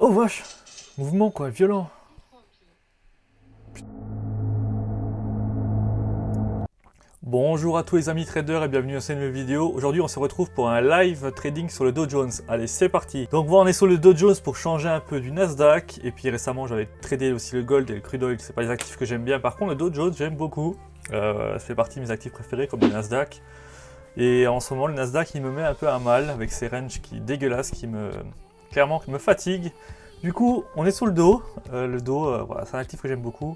Oh vache! Mouvement quoi, violent. Bonjour à tous les amis traders et bienvenue dans cette nouvelle vidéo. Aujourd'hui on se retrouve pour un live trading sur le Dow Jones. Allez c'est parti. Donc voilà, on est sur le Dow Jones pour changer un peu du Nasdaq. Et puis récemment j'avais tradé aussi le gold et le crude oil. C'est pas les actifs que j'aime bien. Par contre le Dow Jones j'aime beaucoup. Ça fait partie de mes actifs préférés comme le Nasdaq. Et en ce moment le Nasdaq il me met un peu à mal avec ses ranges qui dégueulasses qui me fatiguent. Du coup on est sur le Dow. Le Dow voilà, c'est un actif que j'aime beaucoup.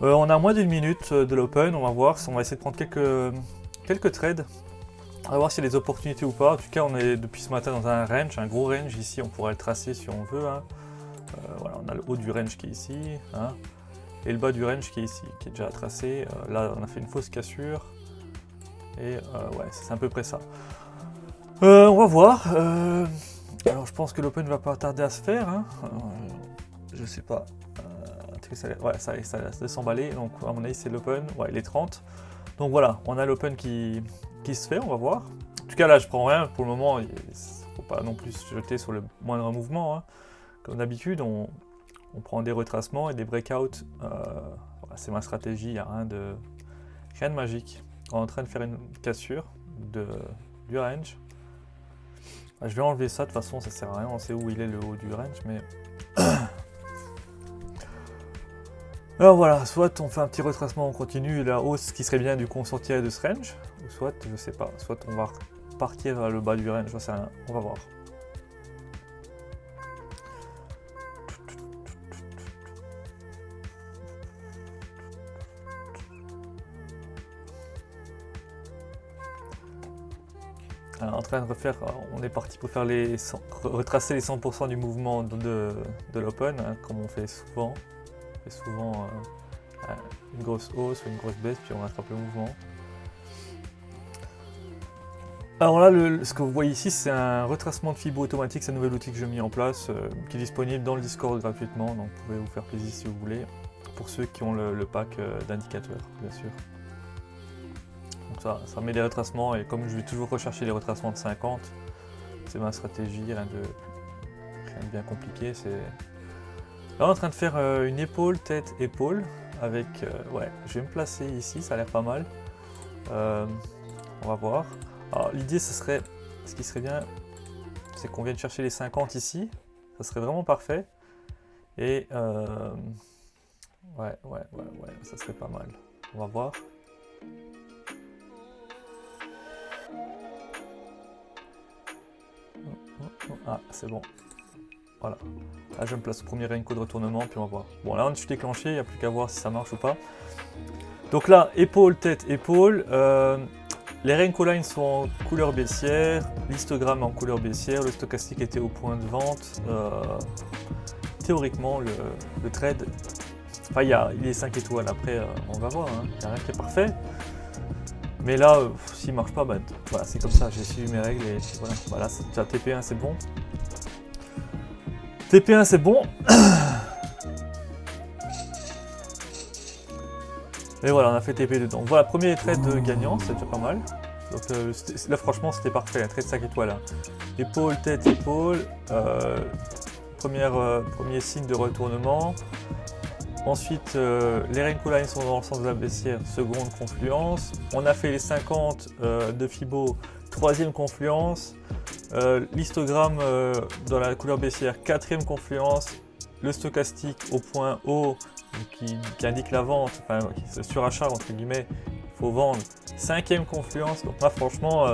On a moins d'une minute de l'open, on va voir, on va essayer de prendre quelques trades. On va voir s'il y a des opportunités ou pas. En tout cas, on est depuis ce matin dans un range, un gros range. Ici, on pourrait le tracer si on veut. Hein. Voilà, on a le haut du range qui est ici. Hein, et le bas du range qui est ici, qui est déjà tracé. Là, on a fait une fausse cassure. Et ouais, c'est à peu près ça. On va voir. Alors, je pense que l'open va pas tarder à se faire. Hein. Je sais pas. Ouais, ça laisse de s'emballer, donc à mon avis c'est l'open, ouais, les 30. Donc voilà, on a l'open qui se fait, on va voir. En tout cas là je prends rien pour le moment, il faut pas non plus se jeter sur le moindre mouvement. Hein. Comme d'habitude, on prend des retracements et des breakouts. Voilà, c'est ma stratégie, il n'y a rien de magique. On est en train de faire une cassure du range. Je vais enlever ça, de toute façon ça sert à rien, on sait où il est le haut du range, mais... Alors voilà, soit on fait un petit retracement, on continue la hausse qui serait bien du coup on sortirait de ce range, ou soit, je sais pas, soit on va partir vers le bas du range, j'en sais rien, on va voir. Alors, en train de refaire, on est parti pour faire retracer les 100% du mouvement de l'open, hein, comme on fait souvent. On fait souvent une grosse hausse ou une grosse baisse, puis on rattrape le mouvement. Alors là, ce que vous voyez ici, c'est un retracement de Fibo automatique, c'est un nouvel outil que j'ai mis en place, qui est disponible dans le Discord gratuitement, donc vous pouvez vous faire plaisir si vous voulez, pour ceux qui ont le pack d'indicateurs, bien sûr. Donc ça met des retracements, et comme je vais toujours rechercher les retracements de 50, c'est ma stratégie, rien de bien compliqué. Là, on est en train de faire une épaule, tête, épaule, avec, ouais, je vais me placer ici, ça a l'air pas mal. On va voir. Alors l'idée ce qui serait bien, c'est qu'on vienne chercher les 50 ici, ça serait vraiment parfait. Et ouais, ça serait pas mal. On va voir. Ah, c'est bon. Voilà. Là je me place au premier Renko de retournement, puis on va voir. Bon là je suis déclenché, il n'y a plus qu'à voir si ça marche ou pas. Donc là, épaule, tête, épaule. Les Renko Lines sont en couleur baissière, l'histogramme en couleur baissière, le stochastique était au point de vente. Théoriquement, le trade, enfin il est 5 étoiles, après on va voir, hein. Il n'y a rien qui est parfait. Mais là, s'il ne marche pas, bah, voilà, c'est comme ça, j'ai suivi mes règles et voilà. Voilà, déjà TP1 c'est bon. TP1 c'est bon. Et voilà, on a fait TP dedans. Voilà, premier trade gagnant, c'est déjà pas mal. Donc là franchement c'était parfait, un trade 5 étoiles. Hein. Épaule, tête, épaule. Premier signe de retournement. Ensuite, les Renko Lines sont dans le sens de la baissière, seconde confluence. On a fait les 50 de Fibo, troisième confluence. L'histogramme dans la couleur baissière, quatrième confluence. Le stochastique au point haut qui indique la vente, enfin le surachat entre guillemets, il faut vendre. Cinquième confluence, donc moi franchement,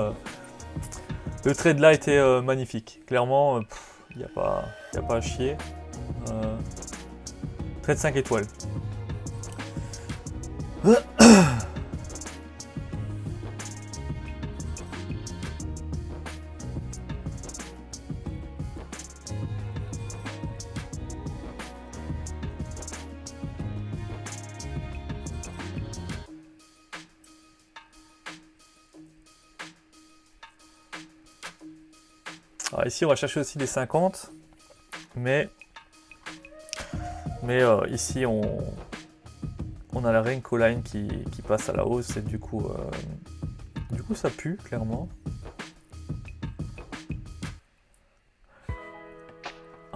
le trade là était magnifique. Clairement, il n'y a pas à chier. Trade 5 étoiles. Alors ici on va chercher aussi des 50, mais ici on a la Renko Line qui passe à la hausse et du coup ça pue clairement.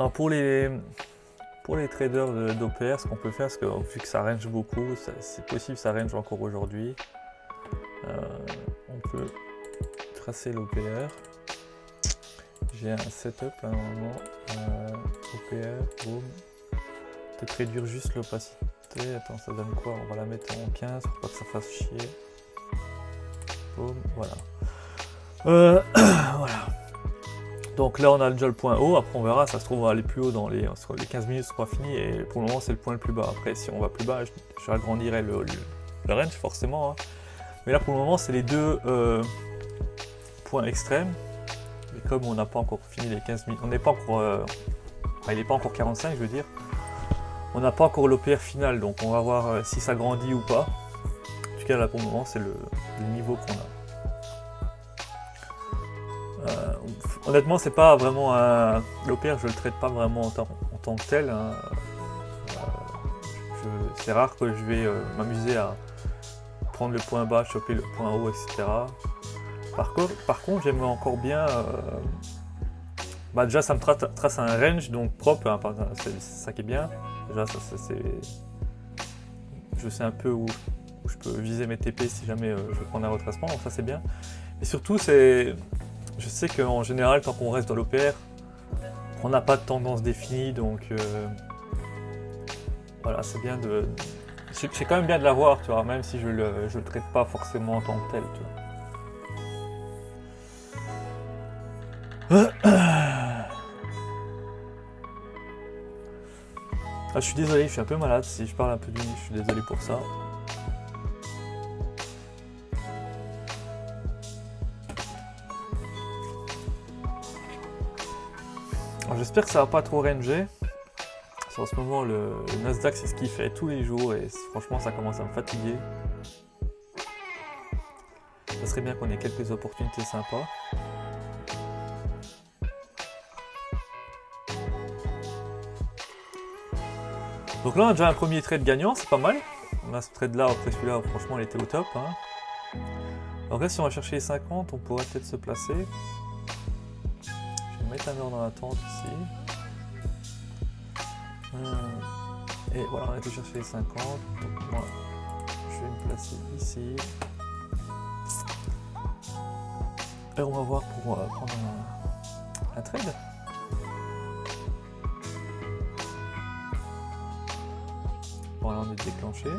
Alors pour les traders d'OPR, ce qu'on peut faire, parce que vu que ça range beaucoup, c'est possible ça range encore aujourd'hui, on peut tracer l'OPR. J'ai un setup là normalement, OPR, boom, peut-être réduire juste l'opacité, attends ça donne quoi, on va la mettre en 15 pour pas que ça fasse chier, boom, voilà. Voilà. Donc là on a déjà le point haut, après on verra, ça se trouve on va aller plus haut dans les 15 minutes sera fini et pour le moment c'est le point le plus bas. Après si on va plus bas, j'agrandirai le range forcément, hein. Mais là pour le moment c'est les deux points extrêmes. Et comme on n'a pas encore fini les 15 minutes, on n'est pas encore, il n'est pas encore 45 je veux dire, on n'a pas encore l'OPR final, donc on va voir si ça grandit ou pas. En tout cas là pour le moment c'est le niveau qu'on a. Honnêtement, c'est pas vraiment un. L'OPR, je le traite pas vraiment en tant que tel, hein. C'est rare que je vais m'amuser à prendre le point bas, choper le point haut, etc. Par contre, j'aime encore bien. Déjà, ça me trace un range donc propre, hein, c'est ça qui est bien. Déjà, je sais un peu où je peux viser mes TP si jamais je veux prendre un retracement, donc ça c'est bien. Et surtout, je sais qu'en général, quand on reste dans l'OPR, on n'a pas de tendance définie, donc voilà, c'est bien de. C'est quand même bien de l'avoir, tu vois, même si je le traite pas forcément en tant que tel, tu vois. Ah, je suis désolé, je suis un peu malade, si je parle un peu du nez, je suis désolé pour ça. J'espère que ça va pas trop ranger. En ce moment, le Nasdaq, c'est ce qu'il fait tous les jours et franchement, ça commence à me fatiguer. Ça serait bien qu'on ait quelques opportunités sympas. Donc là, on a déjà un premier trade gagnant, c'est pas mal. On a ce trade là, après celui-là, franchement, il était au top, hein. Alors là, si on va chercher les 50, on pourrait peut-être se placer. Je vais mettre un ordre dans l'attente ici. Et voilà, on a été chercher les 50. Donc moi, je vais me placer ici. Et on va voir pour prendre un trade. Voilà, on est déclenché.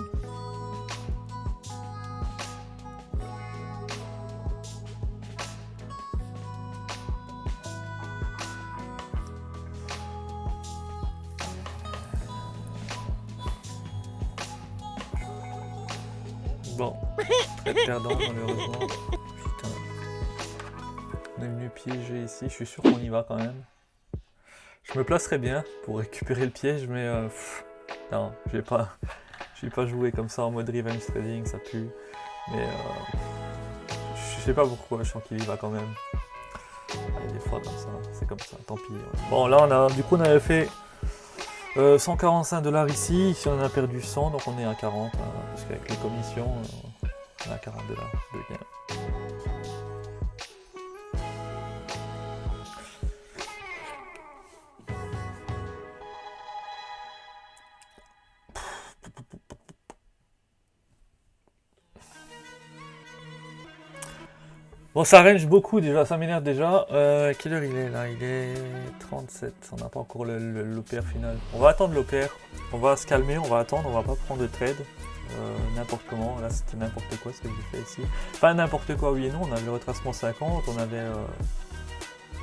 Bon, très perdant malheureusement. Putain. On est venu piéger ici, je suis sûr qu'on y va quand même. Je me placerai bien pour récupérer le piège, mais non, je vais pas jouer comme ça en mode revenge trading, ça pue. Mais je sais pas pourquoi, je sens qu'il y va quand même. Allez, des fois comme ça, c'est comme ça, tant pis. Ouais. Bon, là on avait fait 145 $ ici, ici on a perdu 100, donc on est à 40, hein, parce qu'avec les commissions, on est à 40 $ de gain. Bon, ça range beaucoup déjà, ça m'énerve déjà. Quelle heure il est là? Il est 37, on n'a pas encore l'OPR final. On va attendre l'OPR, on va se calmer, on va attendre, on va pas prendre de trade. N'importe comment, là c'était n'importe quoi ce que j'ai fait ici. Pas n'importe quoi, oui et non, on avait le retracement 50, on avait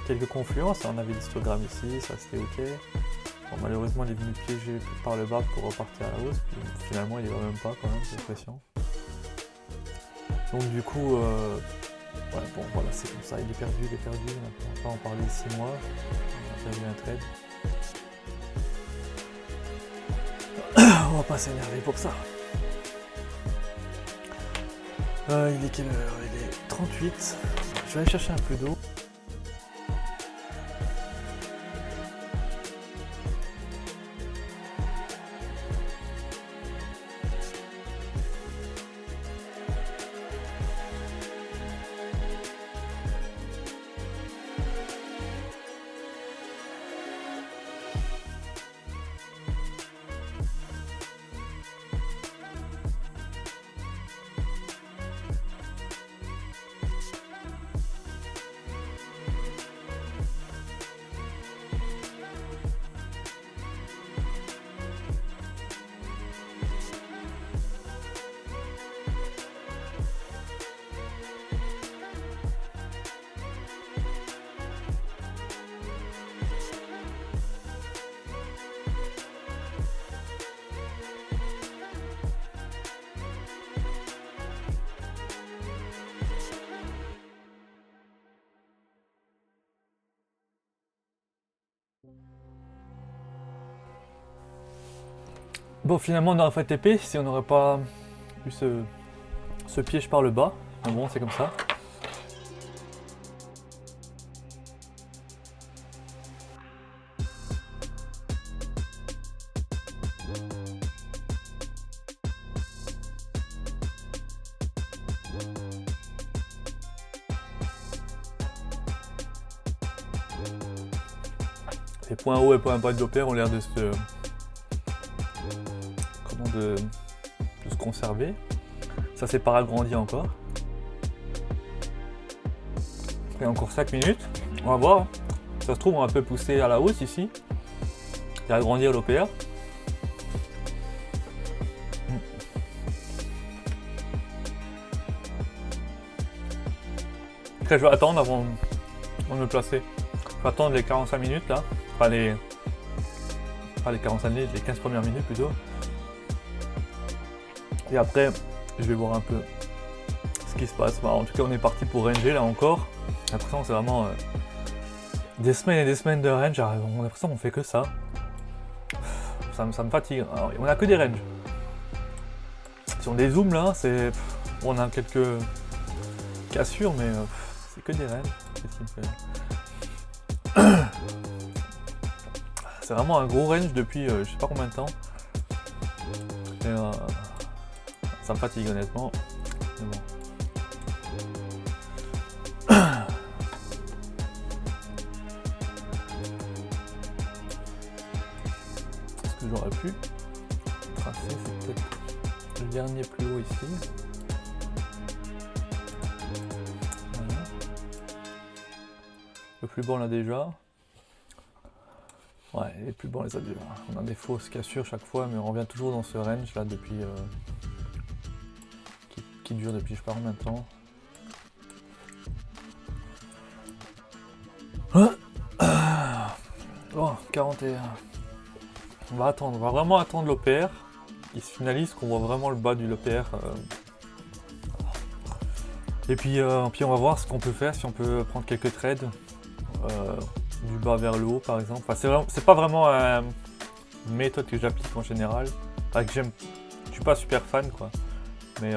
quelques confluences, on avait l'histogramme ici, ça c'était ok. Bon, malheureusement il est venu piéger par le bas pour repartir à la hausse, puis finalement il y va même pas quand même, j'ai l'impression. Donc du coup, ouais, bon voilà, c'est comme ça, il est perdu, on va pas en parler 6 mois, on a perdu un trade. On va pas s'énerver pour ça. Il est quelle heure? Il est 38. Je vais aller chercher un peu d'eau. Bon, finalement, on aurait fait TP si on n'aurait pas eu ce piège par le bas. Mais bon, c'est comme ça. Les points hauts et points bas de l'opère ont l'air de se... de se conserver. Ça c'est pas agrandi encore. Et encore 5 minutes. On va voir. Ça se trouve on va un peu pousser à la hausse ici. Et agrandir l'OPR. Après je vais attendre avant de me placer. Je vais attendre les 45 minutes là. Pas les 45 minutes, les 15 premières minutes plutôt. Et après, je vais voir un peu ce qui se passe. Bah, en tout cas, on est parti pour ranger là encore. J'ai l'impression que c'est vraiment des semaines et des semaines de range. On a l'impression qu'on fait que ça. Ça me fatigue. Alors, on a que des ranges. Si on dézoome là, c'est on a quelques cassures, mais c'est que des ranges. Qu'est-ce qu'il me fait ? C'est vraiment un gros range depuis je sais pas combien de temps. Et, ça me fatigue honnêtement. Mais bon. Ce que j'aurais pu tracer, c'est peut-être le dernier plus haut ici. Voilà. Le plus bas on l'a déjà. Ouais, les plus bons les a déjà. On a des fausses cassures chaque fois, mais on revient toujours dans ce range là depuis qui dure depuis je sais pas combien de temps. Oh, 41. On va attendre, on va vraiment attendre l'OPR. Il se finalise, qu'on voit vraiment le bas du l'OPR. Et puis on va voir ce qu'on peut faire, si on peut prendre quelques trades. Du bas vers le haut par exemple. Enfin, c'est pas vraiment une méthode que j'applique en général. Enfin, que j'aime. Je suis pas super fan quoi. Mais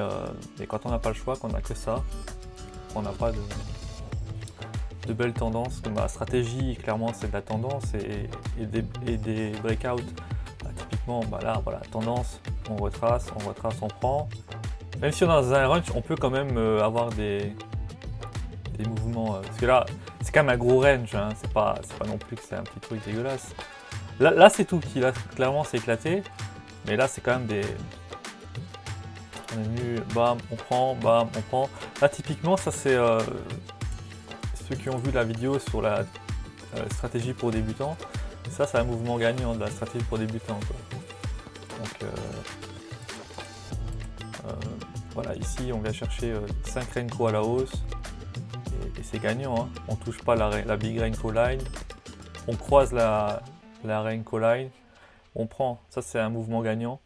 quand on n'a pas le choix, qu'on a que ça, on n'a pas de belles tendances. Donc, ma stratégie clairement c'est de la tendance et des breakouts. Bah, typiquement bah, là voilà, tendance, on retrace, on prend. Même si on est dans un range, on peut quand même avoir des mouvements. Parce que là, c'est quand même un gros range, hein. C'est pas non plus que c'est un petit truc dégueulasse. Là c'est tout petit, là clairement c'est éclaté. Mais là c'est quand même des... On est venu, bam, on prend, bam, on prend. Là typiquement ça c'est... ceux qui ont vu la vidéo sur la stratégie pour débutants. Ça c'est un mouvement gagnant de la stratégie pour débutants quoi. Donc voilà, ici on vient chercher 5 Renko à la hausse. Et c'est gagnant, hein. On touche pas la Big Renko Line, on croise la Renko Line, on prend, ça c'est un mouvement gagnant.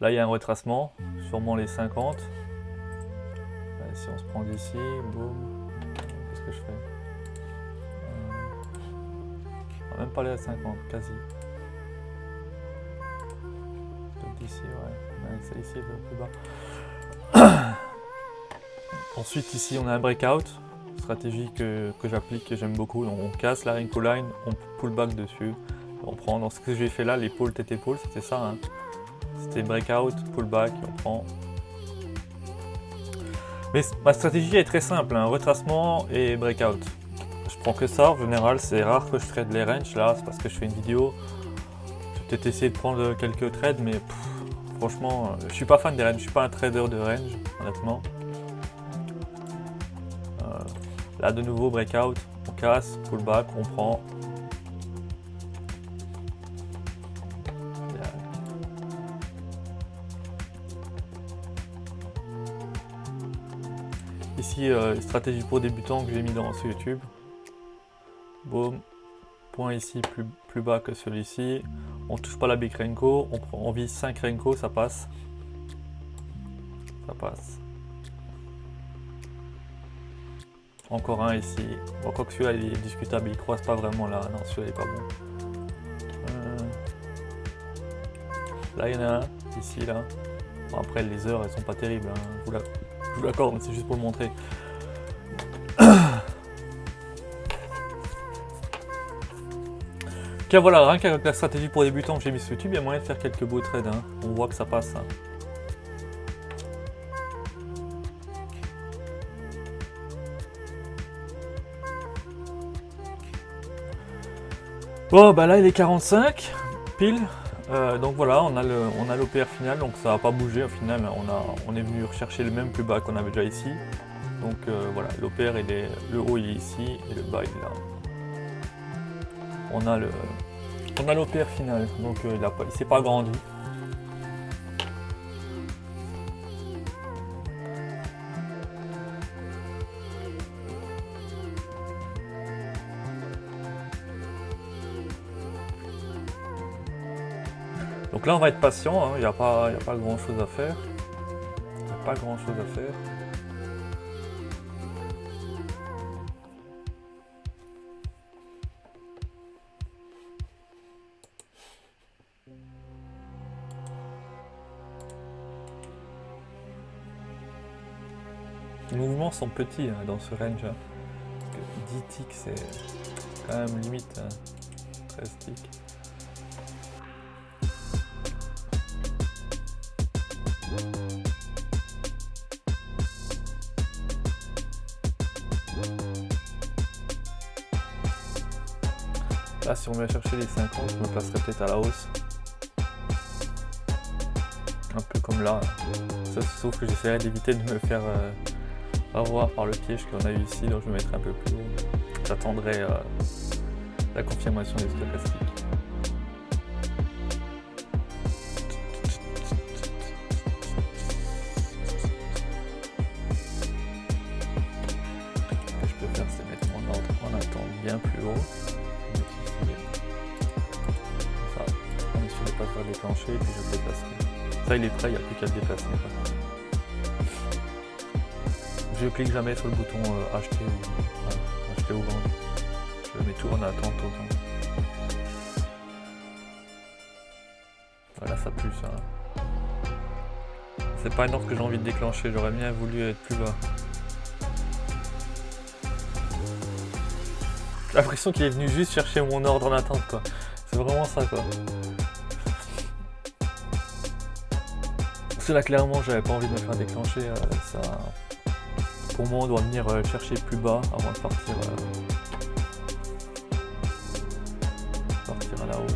Là il y a un retracement, sûrement les 50. Allez, si on se prend d'ici, boum, qu'est-ce que je fais on va même pas aller à 50, quasi. Peut-être d'ici, ouais, c'est ici le plus bas. Ensuite ici on a un breakout, stratégie que j'applique, que j'aime beaucoup. Donc, on casse la Renko Line, on pull back dessus, on prend. Dans ce que j'ai fait là, les pôles tête épaule, c'était ça. Hein. C'était breakout, pull back, on prend. Mais ma stratégie est très simple, hein, retracement et breakout. Je prends que ça, en général c'est rare que je trade les ranges là, c'est parce que je fais une vidéo. Je vais peut-être essayer de prendre quelques trades, mais franchement, je suis pas fan des ranges, je suis pas un trader de range, honnêtement. Là de nouveau breakout, on casse, pullback, on prend. Ici, stratégie pour débutants que j'ai mis sur YouTube. Boum, point ici plus bas que celui-ci. On touche pas la Big Renko, on vise 5 Renko, ça passe. Ça passe. Encore un ici. Bon, quoi que celui-là il est discutable, il croise pas vraiment là. Non, celui-là il est pas bon. Là, il y en a un, ici, là. Bon, après, les heures, elles sont pas terribles, hein. Je vous l'accorde, mais c'est juste pour le montrer. Ok, voilà, rien qu'avec la stratégie pour débutants que j'ai mis sur YouTube, il y a moyen de faire quelques beaux trades, hein. On voit que ça passe, hein. Bon, bah là, il est 45, pile. Donc voilà, on a l'OPR final, donc ça va pas bouger au final. On est venu rechercher le même plus bas qu'on avait déjà ici. Donc voilà, l'OPR, le haut il est ici et le bas il est là. On a l'OPR final, donc il s'est pas agrandi. Donc là on va être patient, hein. Il n'y a pas grand chose à faire. Il n'y a pas grand chose à faire. Les mouvements sont petits, hein, dans ce range. Hein. Parce que 10 ticks c'est quand même limite, hein, 13 ticks. Là, si on vient chercher les 50, je me placerai peut-être à la hausse. Un peu comme là. Sauf que j'essaierai d'éviter de me faire avoir par le piège qu'on a eu ici, donc je me mettrai un peu plus haut. J'attendrai la confirmation des stochastiques. Ce que je peux faire, c'est mettre mon ordre en attente bien plus haut. Ça, on est sûr de ne pas faire déclencher et puis je le déplacerai. Ça, il est prêt, il n'y a plus qu'à le déplacer. Je clique jamais sur le bouton acheter ou vendre. Je mets tout en attente autant. Voilà, ça pue ça. C'est pas une ordre que j'ai envie de déclencher, j'aurais bien voulu être plus bas. J'ai l'impression qu'il est venu juste chercher mon ordre en attente, quoi. C'est vraiment ça, quoi. Parce que là, clairement, j'avais pas envie de me faire déclencher ça. Pour moi, on doit venir chercher plus bas avant de partir à la hausse.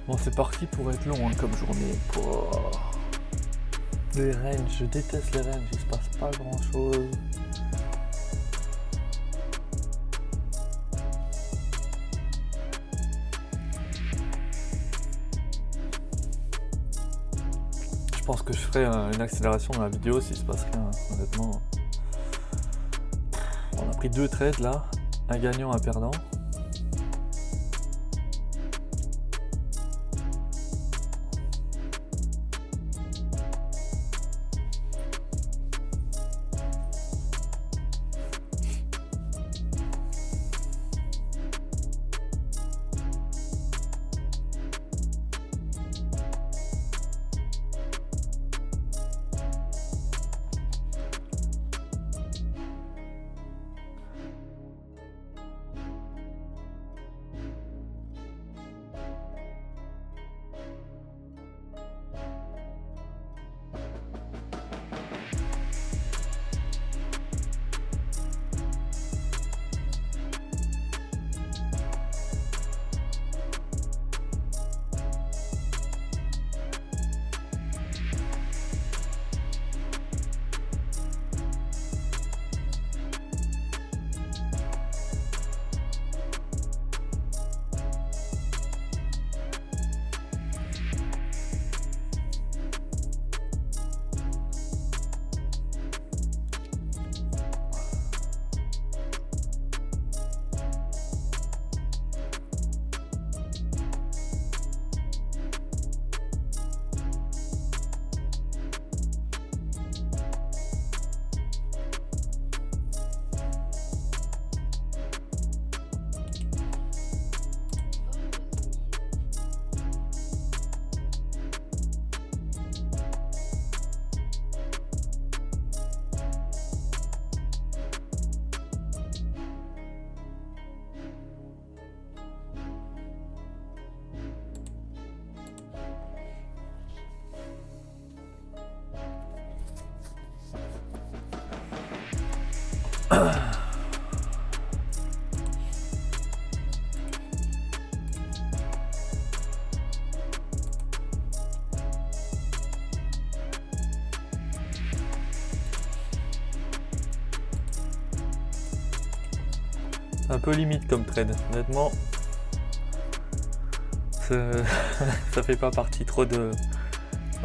Bon, c'est parti pour être long, hein, comme journée. Les ranges, je déteste les ranges, il se passe pas grand chose. Je pense que je ferai une accélération dans la vidéo s'il se passe rien, honnêtement. On a pris 2 trades là, un gagnant, un perdant. Un peu limite comme trade, honnêtement. Ça fait pas partie trop de...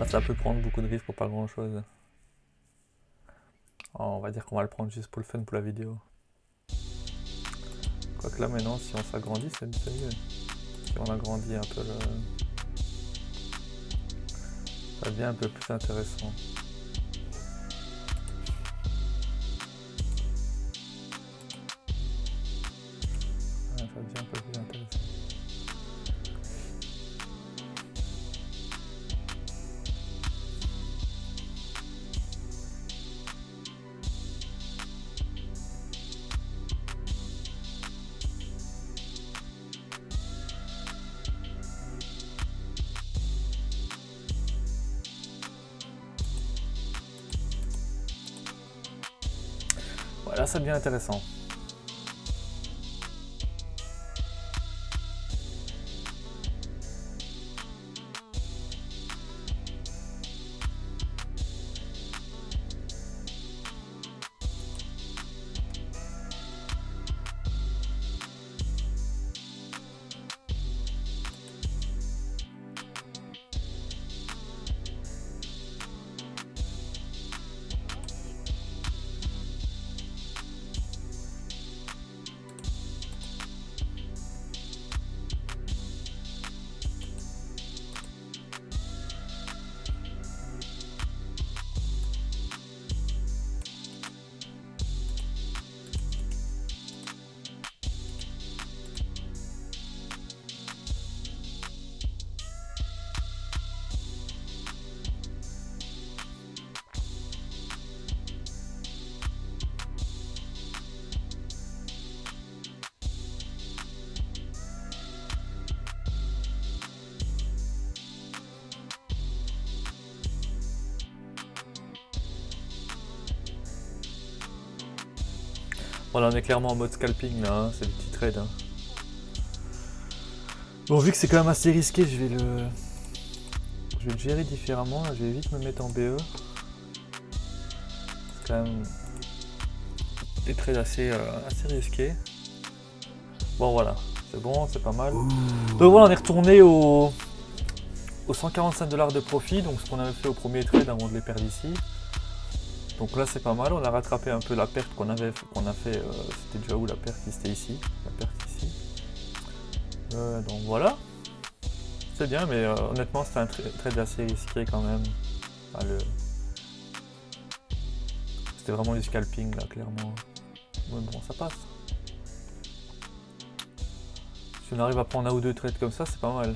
ça peut prendre beaucoup de risques pour pas grand chose. On va dire qu'on va le prendre juste pour le fun, pour la vidéo. Quoique là maintenant, si on s'agrandit, c'est mieux. Si on agrandit un peu le... ça devient un peu plus intéressant. Ouais, ça devient un peu plus intéressant. Voilà, ça devient intéressant. Voilà, on est clairement en mode scalping là, hein, c'est le petit trade. Hein. Bon, vu que c'est quand même assez risqué, je vais le gérer différemment. Là, je vais vite me mettre en BE. C'est quand même des trades assez risqués. Bon, voilà, c'est bon, c'est pas mal. Donc voilà, on est retourné aux 145 $ de profit, donc ce qu'on avait fait au premier trade avant de les perdre ici. Donc là c'est pas mal, on a rattrapé un peu la perte qu'on a fait, c'était déjà où la perte? C'était ici, la perte ici. Donc voilà, c'est bien, mais honnêtement c'est un trade assez risqué quand même. Enfin, c'était vraiment du scalping là, clairement. Mais bon, ça passe. Si on arrive à prendre un ou deux trades comme ça, c'est pas mal.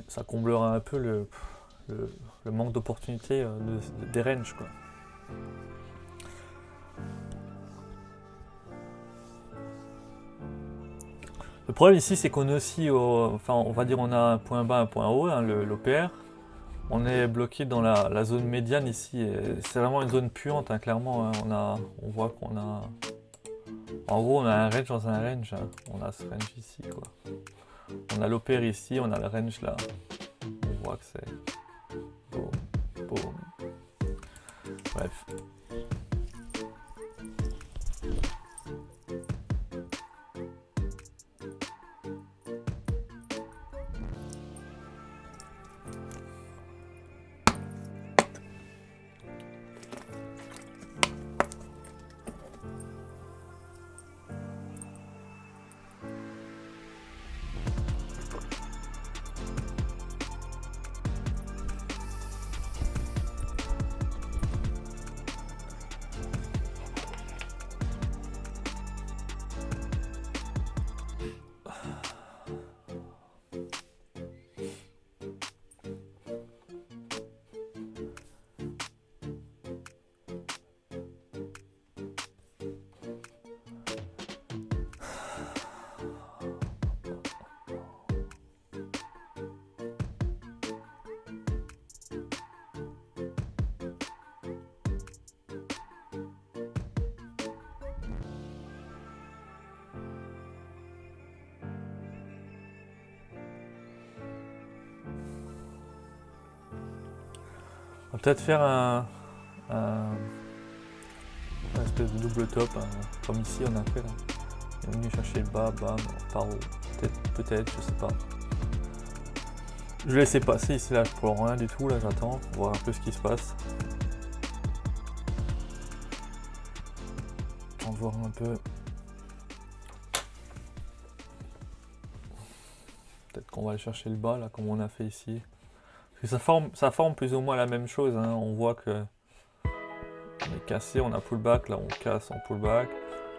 Ça comblera un peu le manque d'opportunités des ranges, quoi. Le problème ici, c'est qu'on est aussi, enfin, on va dire, on a un point bas, un point haut, hein, l'OPR. On est bloqué dans la zone médiane ici. C'est vraiment une zone puante, hein, clairement. Hein, on voit qu'on a, en gros, on a un range dans un range. Hein. On a ce range ici, quoi. On a l'OPR ici, on a le range là. On voit que c'est boum, boum. Bref. On va peut-être faire un une espèce de double top, hein, comme ici on a fait là. Il est venu chercher le bas, bam, on part peut-être, je sais pas. Je vais laisser passer ici là, je prends rien du tout, là j'attends, voir un peu ce qui se passe. On va voir un peu. Peut-être qu'on va aller chercher le bas là, comme on a fait ici. Parce que ça forme plus ou moins la même chose, hein. On voit que on est cassé, on a pullback, là on casse, on pullback.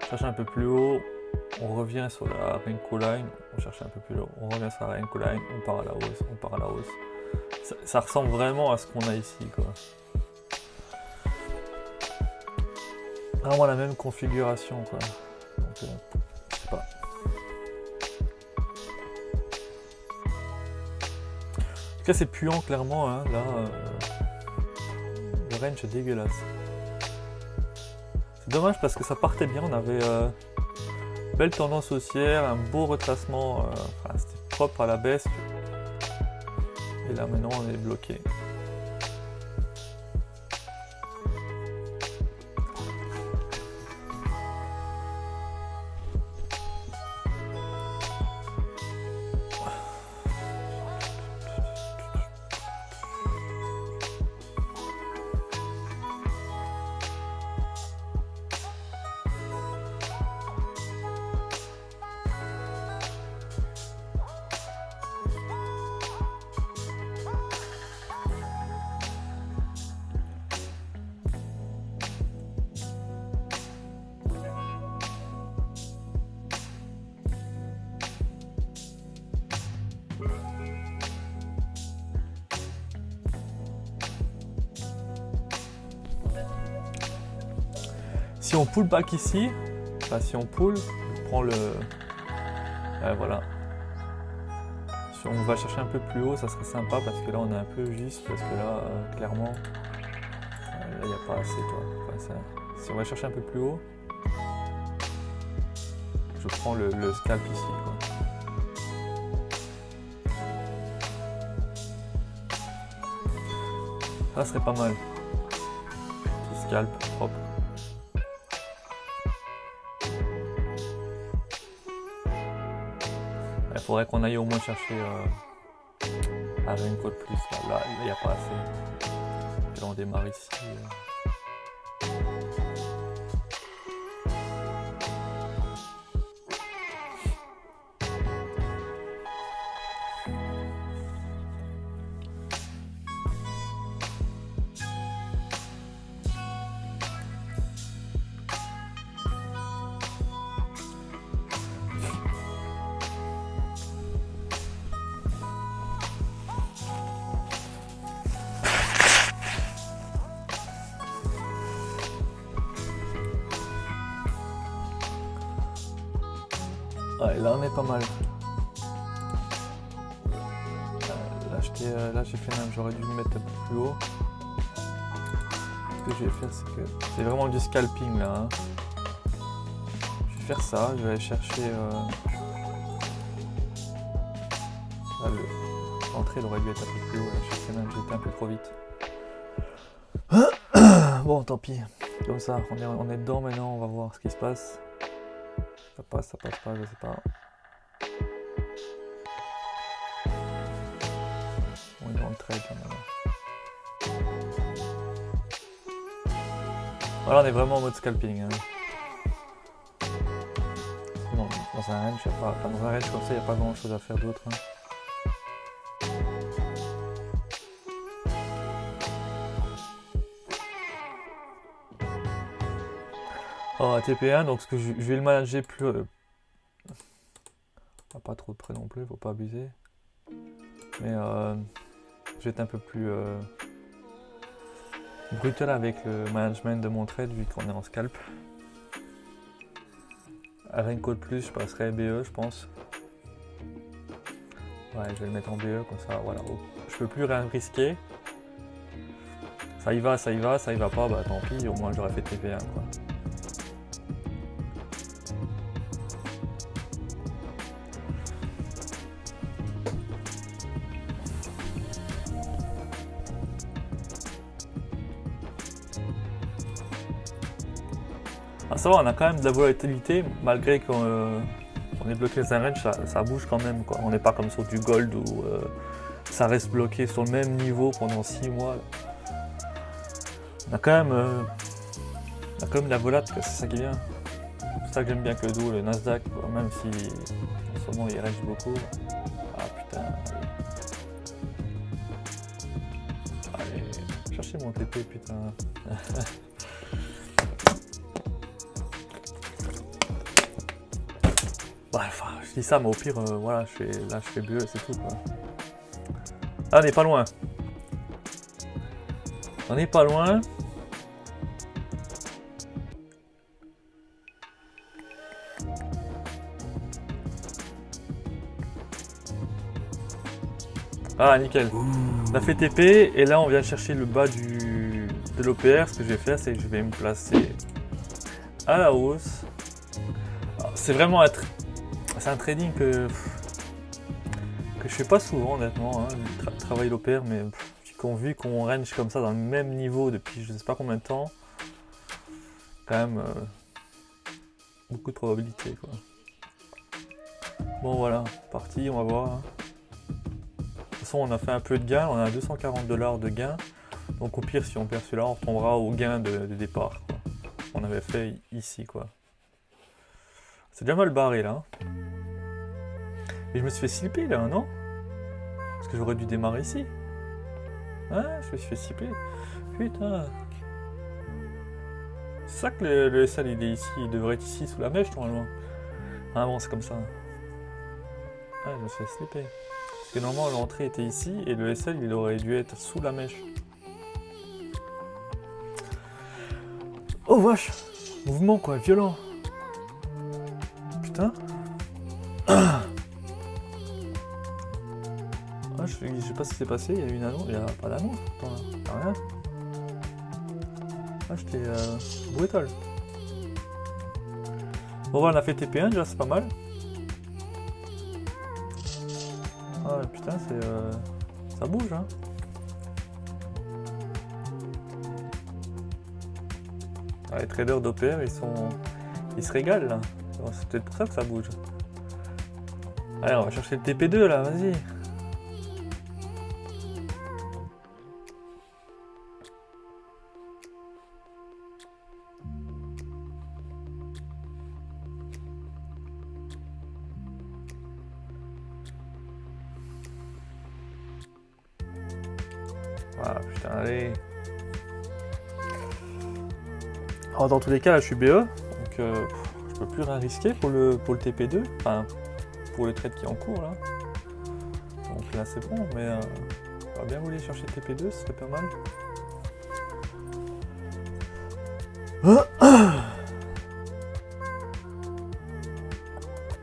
On cherche un peu plus haut, on revient sur la Renko line, on cherche un peu plus haut, on revient sur la Renko line, on part à la hausse, on part à la hausse. Ça ressemble vraiment à ce qu'on a ici, quoi. Vraiment la même configuration, quoi. Donc, je sais pas. En tout cas, c'est puant, clairement, hein. Là, le range est dégueulasse. C'est dommage parce que ça partait bien, on avait belle tendance haussière, un beau retracement, enfin, c'était propre à la baisse. Et là, maintenant, on est bloqué. Si on pull back ici, enfin si on pull, on prend le... voilà. Si on va chercher un peu plus haut, ça serait sympa parce que là on est un peu juste, parce que là, clairement, là il n'y a pas assez, quoi. Enfin, si on va chercher un peu plus haut, je prends le scalp ici, quoi. Ça serait pas mal. Petit scalp propre. Il faudrait qu'on aille au moins chercher un Renko de plus. Là, il n'y a pas assez. Et là, on démarre ici. Ouais, là on est pas mal. Là j'ai fait j'aurais dû me mettre un peu plus haut. Ce que je vais faire, c'est que c'est vraiment du scalping là, hein. Je vais faire ça, je vais aller chercher l'entrée aurait dû être un peu plus haut, là j'étais un peu trop vite. Bon, tant pis, comme ça, on est dedans maintenant, on va voir ce qui se passe. Ça passe pas, je sais pas. On est dans le trade là maintenant. Voilà, on est vraiment en mode scalping, hein. Non, dans un range, dans un range comme ça, il n'y a pas grand chose à faire d'autre, hein. Oh, TP1, donc ce que je vais le manager plus... pas trop de près non plus, faut pas abuser. Mais je vais être un peu plus brutal avec le management de mon trade vu qu'on est en scalp. À Renko de plus, je passerai BE, je pense. Ouais, je vais le mettre en BE comme ça, voilà. Je peux plus rien risquer. Ça y va, ça y va, ça y va pas, bah tant pis, au moins j'aurais fait TP1 quoi. Ah, ça va, on a quand même de la volatilité, malgré qu'on est bloqué dans un range, ça bouge quand même, quoi. On n'est pas comme sur du gold où ça reste bloqué sur le même niveau pendant 6 mois. Là. On a quand même de la volat, c'est ça qui est bien. C'est pour ça que j'aime bien que le Dow, le Nasdaq, quoi. Même si en ce moment il range beaucoup. Ah putain. Allez, cherchez mon TP, putain. Ouais, enfin, je dis ça, mais au pire, voilà, là je fais BE, c'est tout, quoi. Ah, on n'est pas loin. On n'est pas loin. Ah, nickel. On a fait TP et là on vient chercher le bas de l'OPR. Ce que je vais faire, c'est que je vais me placer à la hausse. C'est vraiment un trading que je fais pas souvent, honnêtement, hein, travailler l'OPR, mais vu qu'on range comme ça dans le même niveau depuis je sais pas combien de temps, quand même beaucoup de probabilités, quoi. Bon voilà, parti, on va voir. Hein. De toute façon, on a fait un peu de gain, on a 240$ de gain. Donc au pire, si on perd celui-là, on retombera au gain de départ, quoi. On avait fait ici, quoi. C'est déjà mal barré là. Et je me suis fait slipper là, non? Parce que j'aurais dû démarrer ici. Ah, je me suis fait slipper. Putain. C'est ça que le SL il est ici, il devrait être ici sous la mèche normalement. Ah bon, c'est comme ça. Ah, je me suis fait slipper. Parce que normalement l'entrée était ici et le SL il aurait dû être sous la mèche. Oh vache! Mouvement quoi, violent. Putain. Ah, je sais pas ce qui s'est passé, il y a eu une annonce, il n'y a pas d'annonce pourtant là, t'as rien. Ah, j'étais brutal. Bon voilà, on a fait TP1 déjà, c'est pas mal. Ah putain, ça bouge hein. Ah, les traders d'OPR ils se régalent là. C'est peut-être pour ça que ça bouge. Allez, on va chercher le TP2 là, vas-y. Ah putain, allez. Alors, dans tous les cas, là je suis BE, donc je peux plus rien risquer pour le TP2, enfin pour le trade qui est en cours là. Donc là c'est bon, mais on va bien voulu chercher le TP2, ce serait pas mal.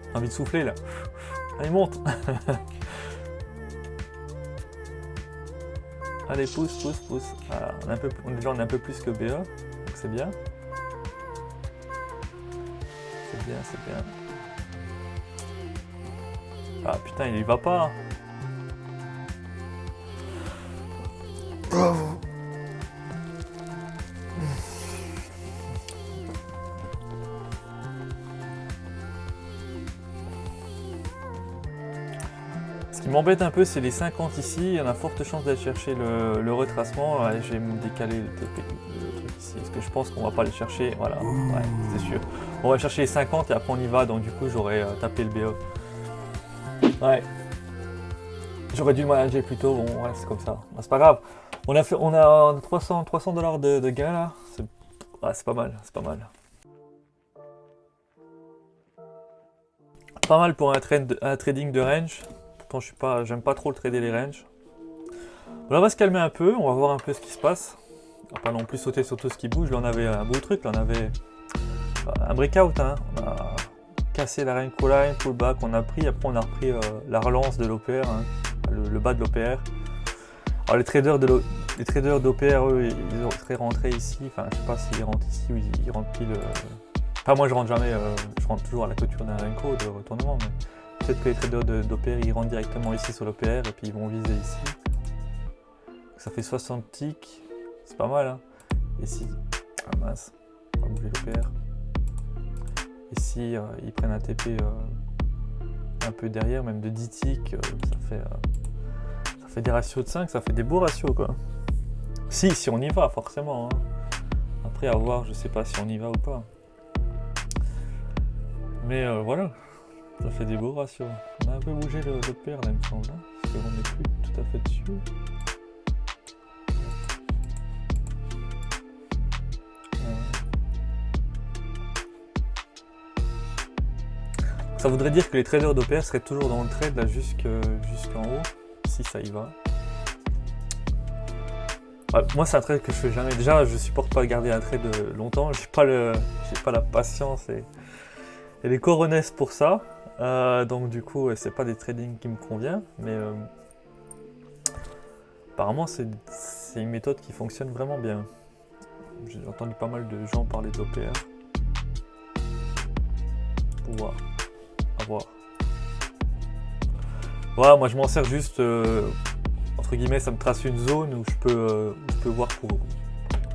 J'ai envie de souffler là. Allez, monte. Allez, pousse. Voilà, déjà on est un peu plus que BE, donc c'est bien. C'est bien. Ah putain, il y va pas. Bravo. Ce qui m'embête un peu, c'est les 50 ici. Il y en a forte chance d'aller chercher le retracement. Allez, je vais me décaler le truc ici, parce que je pense qu'on va pas les chercher. Voilà, ouais, c'est sûr. On va chercher les 50 et après on y va. Donc du coup, j'aurais tapé le BE. Ouais. J'aurais dû le manager plus tôt. Bon, ouais, c'est comme ça. C'est pas grave. On a 300$ de gain là. C'est pas mal. Pas mal pour un trading de range. Pourtant, j'aime pas trop le trader les ranges. Là, on va se calmer un peu, on va voir un peu ce qui se passe. On va pas non plus sauter sur tout ce qui bouge. Là, on avait un beau truc, là, on avait un breakout. Hein. On a cassé la Renko line, pullback, on a pris. Après, on a repris la relance de l'OPR, hein, le bas de l'OPR. Alors, les traders d'OPR, eux, ils seraient rentrés ici. Enfin, je sais pas s'ils rentrent ici ou ils rentrent pile. Enfin, moi, je rentre jamais. Je rentre toujours à la clôture d'un Renko de retournement. Mais... peut-être que les traders d'OPR ils rentrent directement ici sur l'OPR et puis ils vont viser ici. Ça fait 60 ticks, c'est pas mal hein. Et si. Ah mince, on va bouger l'OPR. Et si ils prennent un TP un peu derrière, même de 10 ticks, ça fait des ratios de 5, ça fait des beaux ratios quoi. Si on y va forcément. Hein. Après à voir, je sais pas si on y va ou pas. Mais voilà, ça fait des beaux ratios. On a un peu bougé le pair là il me semble, hein, parce qu'on n'est plus tout à fait dessus. Ça voudrait dire que les traders d'OPR seraient toujours dans le trade là jusqu'en haut, si ça y va. Ouais, moi c'est un trade que je fais jamais. Déjà je supporte pas garder un trade longtemps, j'ai pas la patience et les coronesses pour ça. Donc du coup c'est pas des tradings qui me convient, mais apparemment c'est une méthode qui fonctionne vraiment bien. J'ai entendu pas mal de gens parler d'OPR. Pour voir. À voir. Voilà, moi je m'en sers juste, entre guillemets, ça me trace une zone où je peux voir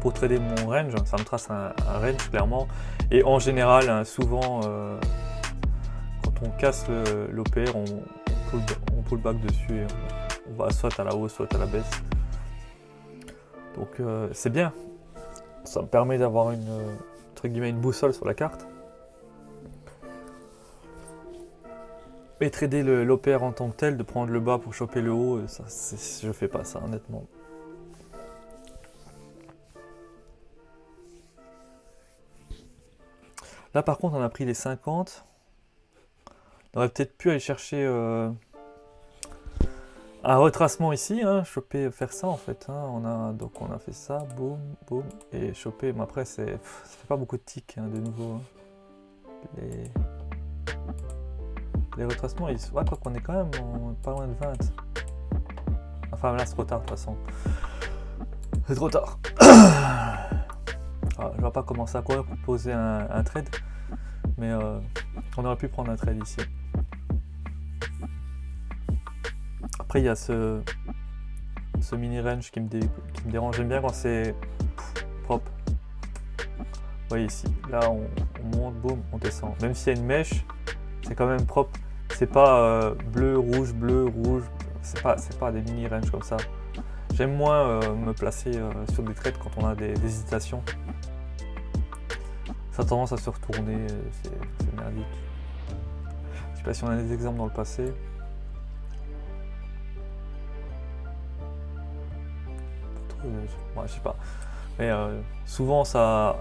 pour trader mon range. Ça me trace un range clairement. Et en général, hein, souvent, quand on casse l'OPR, on pull back dessus et on va soit à la hausse, soit à la baisse. Donc c'est bien. Ça me permet d'avoir entre guillemets, une boussole sur la carte. Et trader l'OPR en tant que tel, de prendre le bas pour choper le haut, ça, je fais pas ça honnêtement. Là par contre on a pris les 50. On aurait peut-être pu aller chercher un retracement ici, hein, choper, faire ça en fait. Hein. Donc on a fait ça, boum, boum, et choper. Mais après ça fait pas beaucoup de ticks hein, de nouveau. Hein. Les retracements, ouais, quoi qu'on est quand même pas loin de 20. Enfin là c'est trop tard de toute façon. C'est trop tard. Alors, je vais pas commencer à courir pour poser un trade. Mais on aurait pu prendre un trade ici. Après il y a ce mini range qui me dérange. J'aime bien quand c'est propre. Vous voyez ici, là on monte, boum, on descend. Même s'il y a une mèche, c'est quand même propre. C'est pas bleu, rouge, c'est pas des mini ranges comme ça. J'aime moins me placer sur des trades quand on a des hésitations. Ça a tendance à se retourner, c'est merdique. Je sais pas si on a des exemples dans le passé. Ouais, je sais pas. Mais souvent ça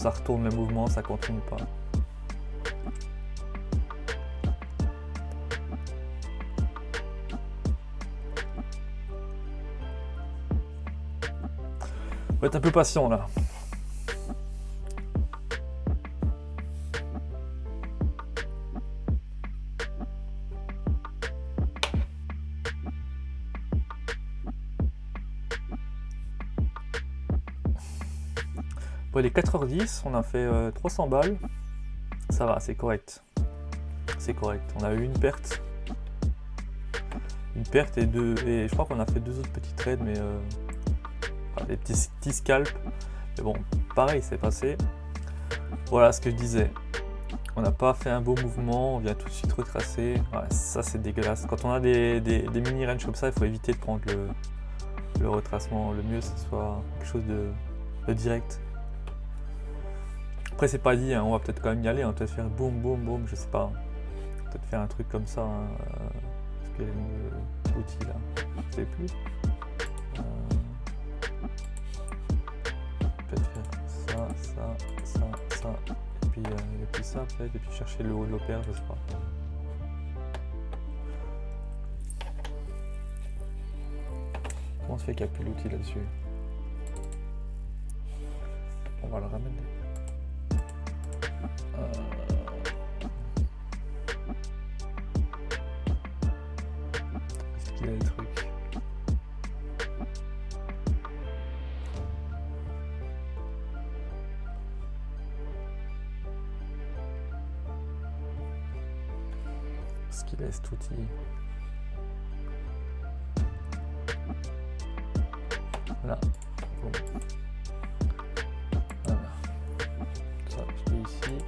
retourne le mouvement, ça continue pas. Faut être un peu patient là. Bon, il est 4h10, on a fait 300 balles. Ça va, c'est correct. C'est correct. On a eu une perte. Une perte et je crois qu'on a fait 2 autres petits trades, mais des petits scalps. Mais bon, pareil, c'est passé. Voilà ce que je disais. On n'a pas fait un beau mouvement, on vient tout de suite retracer. Ouais, ça c'est dégueulasse. Quand on a des mini range comme ça, il faut éviter de prendre le retracement. Le mieux, c'est soit quelque chose de direct. Après, c'est pas dit, hein, on va peut-être quand même y aller, on va peut-être faire boum, boum, boum, je sais pas. Peut-être faire un truc comme ça. Hein, parce qu'il y a l'outil là, je sais plus. Peut-être faire ça, et puis ça peut-être, et puis chercher le haut de l'OPR, je sais pas. Comment se fait qu'il n'y a plus l'outil là-dessus? On va le ramener. Est-ce qu'il y a des trucs? Est-ce qu'il laisse cet outil? Voilà. Bon. Voilà. Ça, je l'ai ici.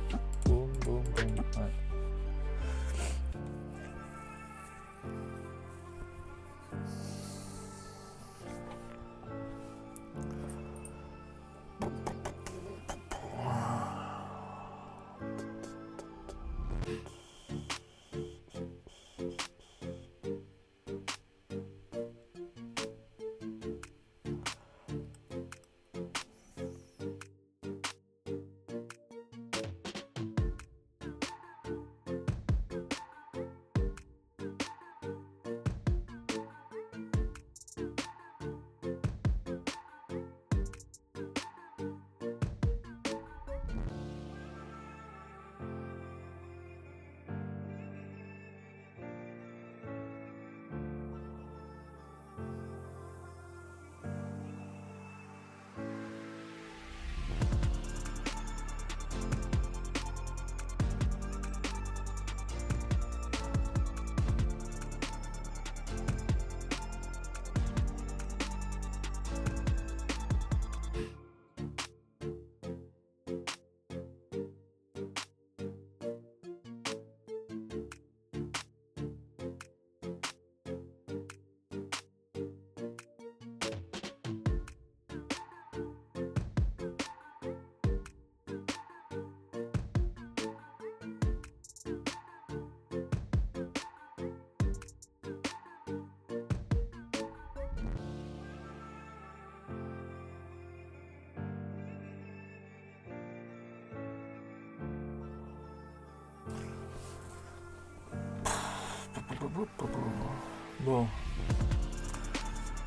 Bon.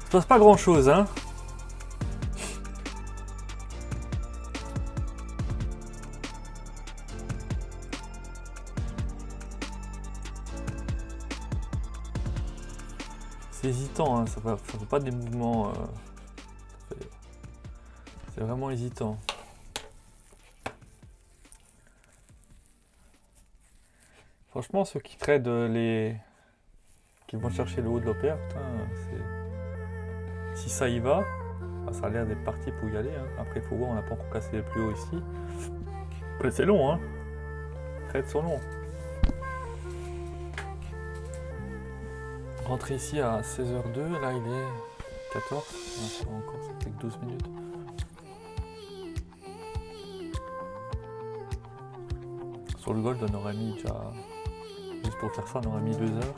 Il se passe pas grand chose, hein. C'est hésitant, hein. Ça fait pas des mouvements. C'est vraiment hésitant. Franchement, ceux qui tradent qui vont chercher le haut de l'OPR, putain, si ça y va, ça a l'air d'être parti pour y aller. Hein. Après, il faut voir, on n'a pas encore cassé les plus hauts ici. Mais c'est long, hein. Les trades sont longs. Rentrer ici à 16h02, là il est 14. Encore, ça fait que 12 minutes. Sur le gold, on aurait mis déjà. Juste pour faire ça, on aurait mis 2 heures.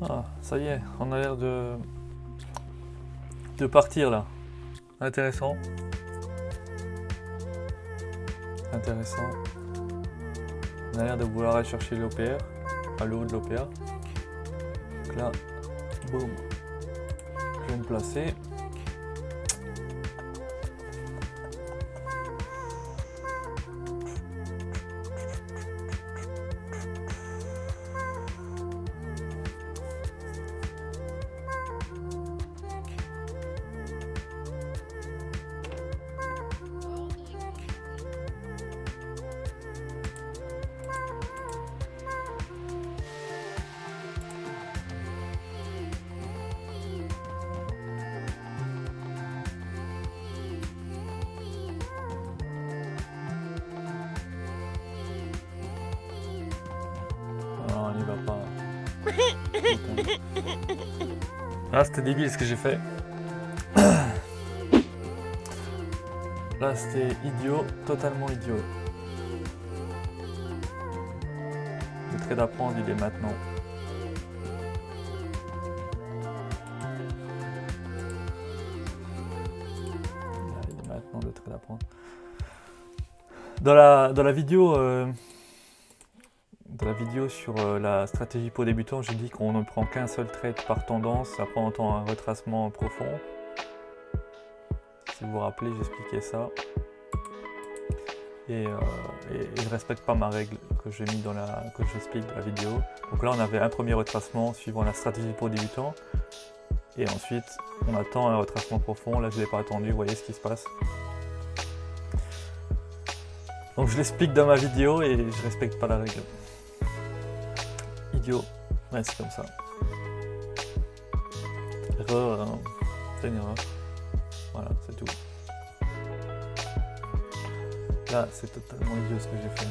Ah, ça y est, on a l'air de partir là. Intéressant. Intéressant. On a l'air de vouloir aller chercher l'OPR, à le haut de l'OPR. Donc là, boum. Je vais me placer. Non, il va pas. Ah, c'était débile ce que j'ai fait. Là, c'était idiot, totalement idiot. Le trade à prendre, il est maintenant. Il est maintenant le trade à prendre. Dans la vidéo. Dans la vidéo sur la stratégie pour débutants, j'ai dit qu'on ne prend qu'un seul trade par tendance, après on entend un retracement profond. Si vous vous rappelez, j'expliquais ça. Et je ne respecte pas ma règle que j'ai mis que j'explique dans la vidéo. Donc là, on avait un premier retracement suivant la stratégie pour débutants. Et ensuite, on attend un retracement profond. Là, je ne l'ai pas attendu, vous voyez ce qui se passe. Donc je l'explique dans ma vidéo et je respecte pas la règle. Idiot. Ouais, c'est comme ça. Erreur, hein. C'est une erreur. Voilà, c'est tout. Là, c'est totalement idiot ce que j'ai fait.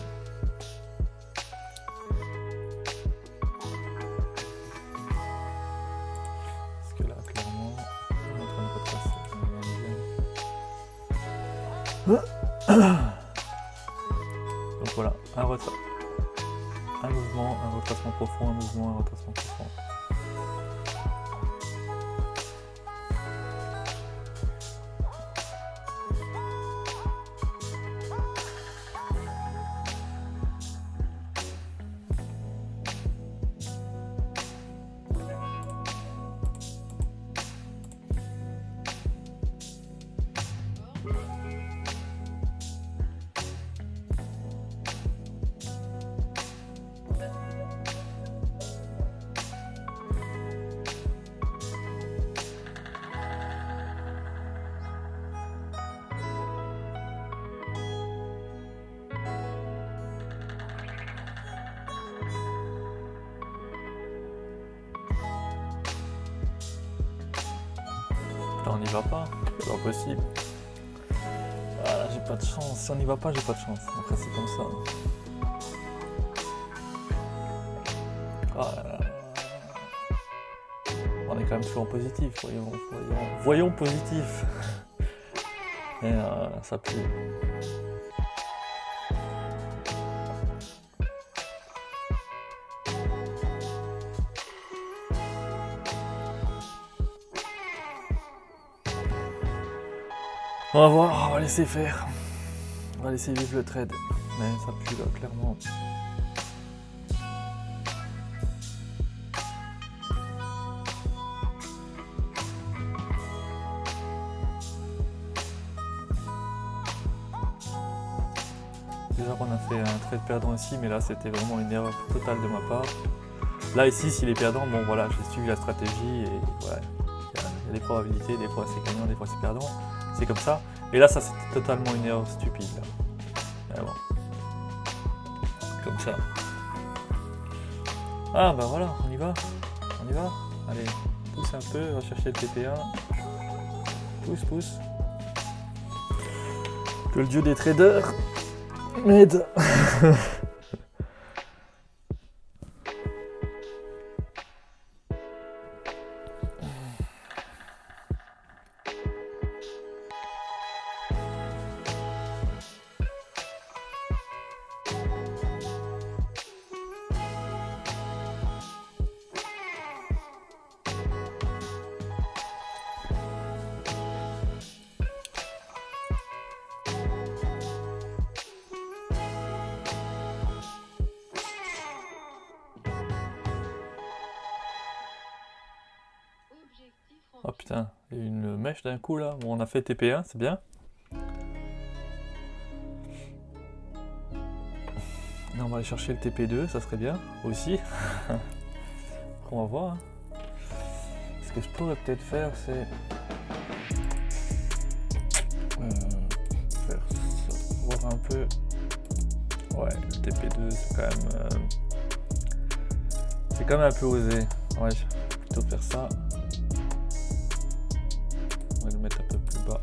Parce que là, clairement, on est en train de retracer. Donc voilà, un mouvement, un retracement profond, un mouvement, un retracement profond. Là on n'y va pas, c'est pas possible. Ah là j'ai pas de chance, si on n'y va pas j'ai pas de chance. Après c'est comme ça. Ah là là. On est quand même toujours en positif, voyons positif. Et ça pue. On va voir, on va laisser faire. On va laisser vivre le trade. Mais ça pue là, clairement. Déjà qu'on a fait un trade perdant ici, mais là c'était vraiment une erreur totale de ma part. Là ici, s'il est perdant, bon voilà, j'ai suivi la stratégie et voilà. Il y a des probabilités, des fois c'est gagnant, des fois c'est perdant. C'est comme ça. Et là, ça c'était totalement une erreur stupide. Là. Mais bon. Comme ça. Ah bah voilà, on y va. On y va. Allez, pousse un peu, va chercher le TP1. Pousse, pousse. Que le dieu des traders m'aide. Oh putain, il y a une mèche d'un coup là. Bon, on a fait TP1, c'est bien. Là, on va aller chercher le TP2, ça serait bien aussi. On va voir. Hein. Ce que je pourrais peut-être faire, c'est faire ça, voir un peu. Ouais, le TP2, c'est quand même un peu osé. Ouais, je vais plutôt faire ça. On va le mettre un peu plus bas.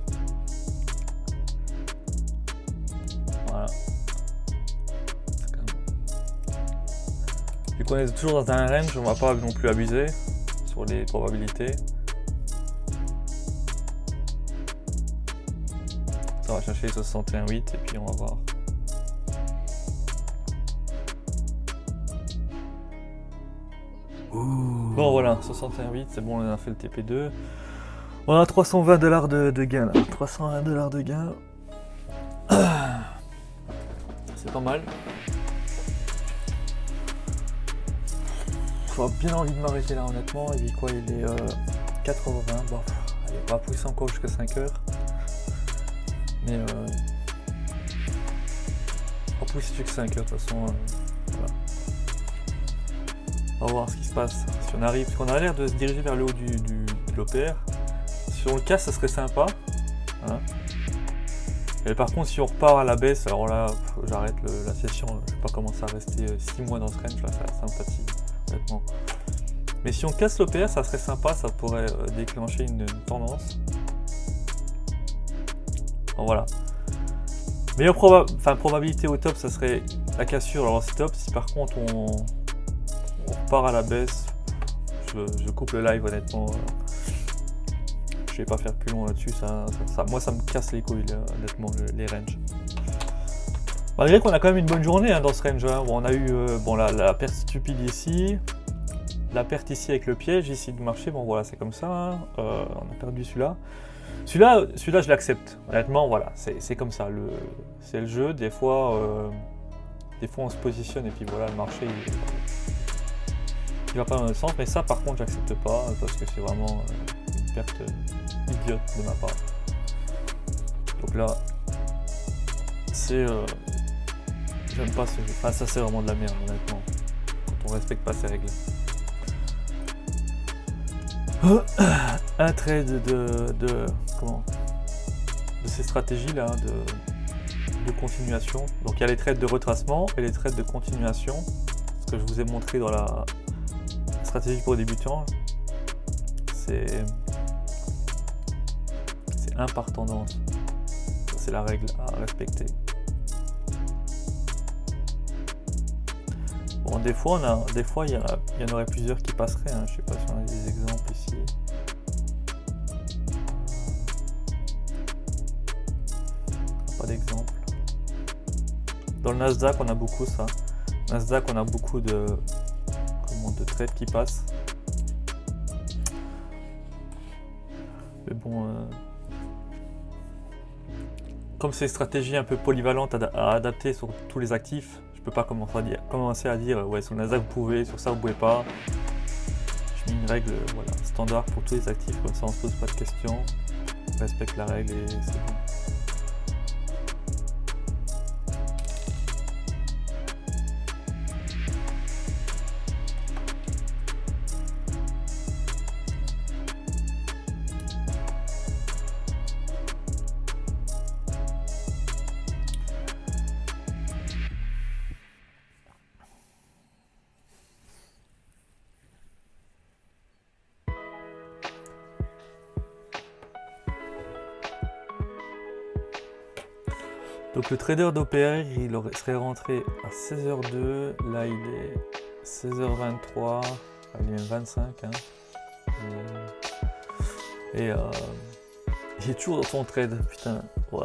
Voilà. Vu qu'on est toujours dans un range, on va pas non plus abuser sur les probabilités. Ça, on va chercher les 61,8 et puis on va voir. Bon voilà, 61,8, c'est bon, on a fait le TP2. On a 320$ de gain là. 320$ de gain. C'est pas mal. J'ai bien envie de m'arrêter là honnêtement. Il dit quoi? Il est 4,20€. Bon, allez, on va pousser encore jusqu'à 5 heures. Mais on va pousser jusqu'à 5 heures de toute façon. Voilà. On va voir ce qui se passe. Si on arrive, parce qu'on a l'air de se diriger vers le haut de l'OPR. Si on le casse, ça serait sympa. Voilà. Et par contre, si on repart à la baisse, alors là, j'arrête la session. Je ne vais pas commencer à rester 6 mois dans ce range là, ça me fatigue, honnêtement. Mais si on casse l'OPR, ça serait sympa, ça pourrait déclencher une tendance. Bon, voilà. Meilleure probabilité au top, ça serait la cassure, alors c'est top. Si par contre on repart à la baisse, je coupe le live honnêtement. Je vais pas faire plus long là-dessus, moi ça me casse les couilles honnêtement les ranges. Malgré qu'on a quand même une bonne journée hein, dans ce range. Hein. Bon, on a eu bon, la perte stupide ici, la perte ici avec le piège ici du marché. Bon voilà, c'est comme ça. Hein. On a perdu celui-là. Celui-là, je l'accepte. Honnêtement, voilà, c'est comme ça. C'est le jeu. Des fois, on se positionne et puis voilà, le marché il va pas dans le sens. Mais ça, par contre, j'accepte pas parce que c'est vraiment une perte idiote de ma part. Donc là, c'est j'aime pas ce jeu. Enfin, ça c'est vraiment de la merde, honnêtement. Quand on respecte pas ces règles. Un trade de ces stratégies là de continuation. Donc il y a les trades de retracement et les trades de continuation. Ce que je vous ai montré dans la stratégie pour débutants, c'est 1 par tendance. Ça, c'est la règle à respecter. Bon, des fois, il y en aurait plusieurs qui passeraient. Hein. Je sais pas si on a des exemples ici. Pas d'exemple. Dans le Nasdaq, on a beaucoup ça. Nasdaq, on a beaucoup de trades qui passent. Mais bon, comme c'est une stratégie un peu polyvalente à adapter sur tous les actifs, je peux pas commencer à dire ouais, sur le Nasdaq vous pouvez, sur ça vous pouvez pas. Je mets une règle voilà, standard pour tous les actifs, comme ça on se pose pas de questions, on respecte la règle et c'est bon. Donc le trader d'OPR, il serait rentré à 16h02, là il est 16h23, il est même 25, hein. Et il est toujours dans son trade, putain, wow.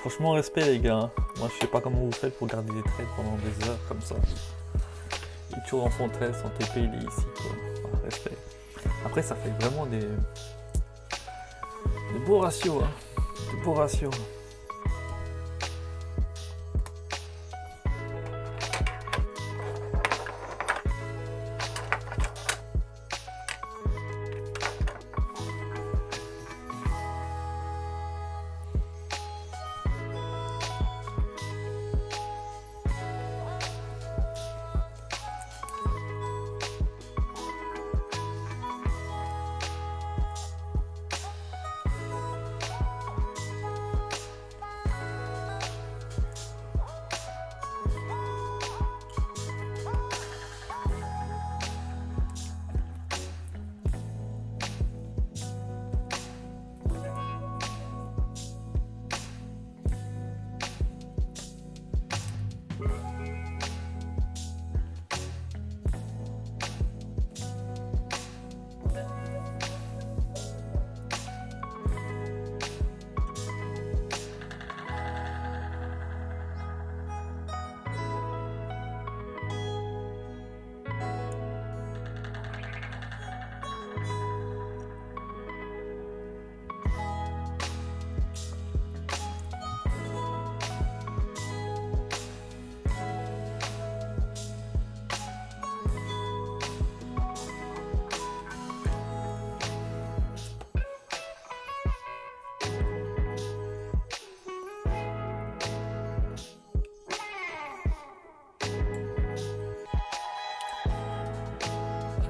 Franchement respect les gars, moi je sais pas comment vous faites pour garder des trades pendant des heures comme ça. Il est toujours dans son trade, son TP il est ici quoi, voilà, respect. Après ça fait vraiment des beaux ratios, hein. Des beaux ratios.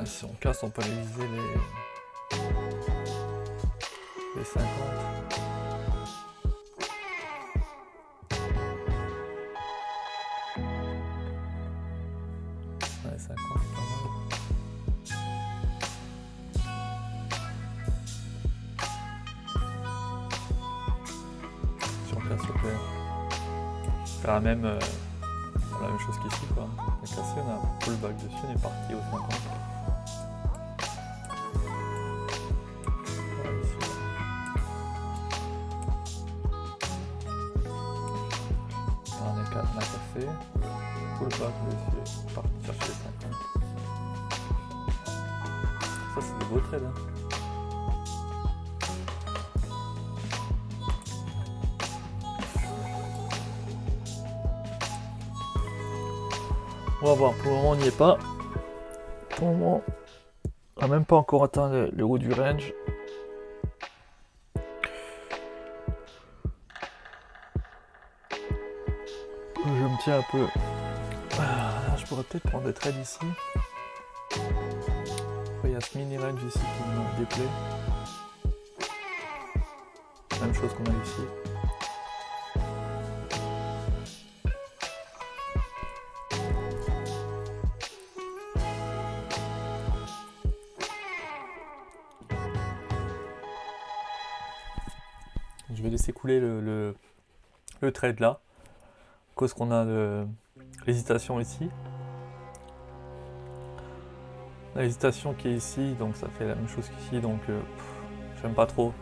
Si on casse, on peut analyser les 50. Ouais, 50, pas mal. Si on casse le pair, faire la même chose qu'ici quoi. On a cassé, on a un pullback dessus, on est parti au 50. On a cassé, pullback dessus, parti chercher les 50. Ça c'est des beaux trades hein. On va voir, pour le moment on n'y est pas. Pour le moment, on n'a même pas encore atteint le haut du range. Je me tiens un peu. Là, je pourrais peut-être prendre des trades ici. Après, il y a ce mini range ici qui me déplaît. Même chose qu'on a ici. Je vais laisser couler le trade là, à cause qu'on a l'hésitation ici. L'hésitation qui est ici, donc ça fait la même chose qu'ici, donc j'aime pas trop.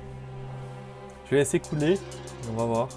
Je vais laisser couler, on va voir.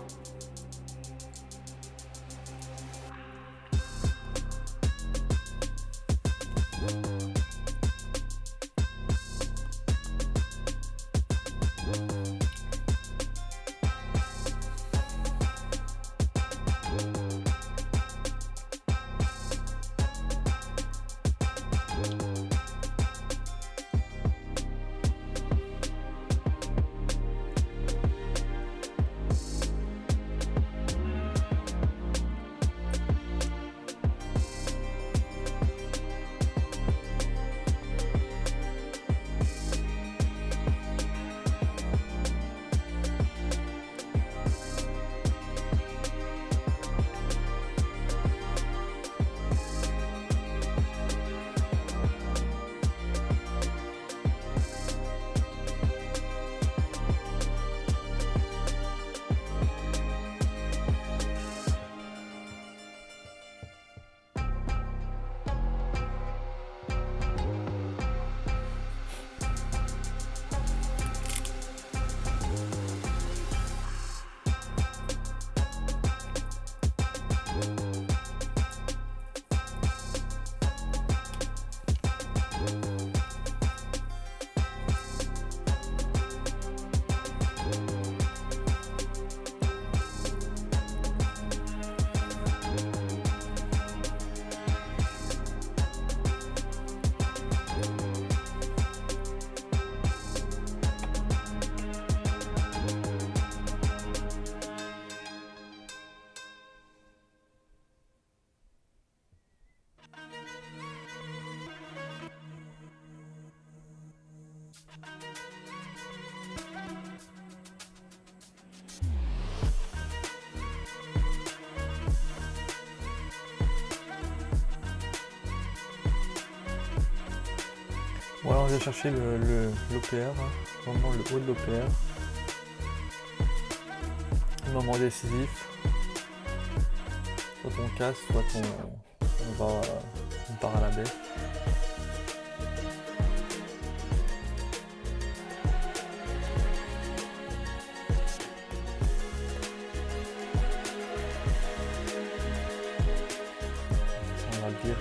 Voilà, on vient chercher l'OPR, vraiment le haut de l'OPR. Le moment décisif. Soit on casse, soit on part à la baie. Ça, on va le dire.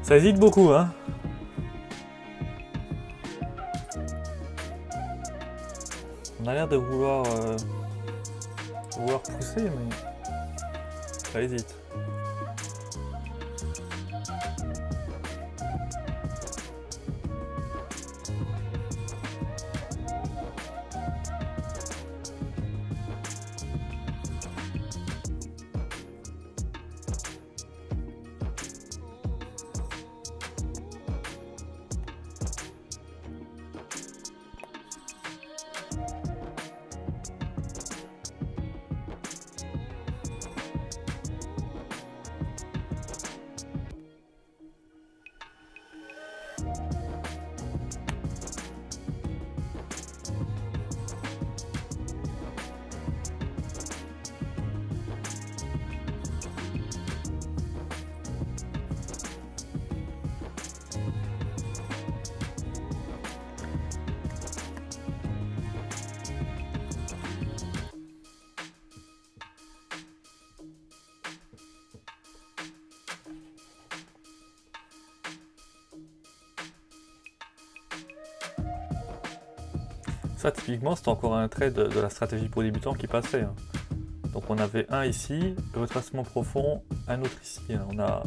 Ça hésite beaucoup, hein. On a l'air de vouloir pousser, mais ça hésite. Ça, typiquement, c'est encore un trait de la stratégie pour débutants qui passait. Hein. Donc on avait un ici, retracement profond, un autre ici. Hein. On a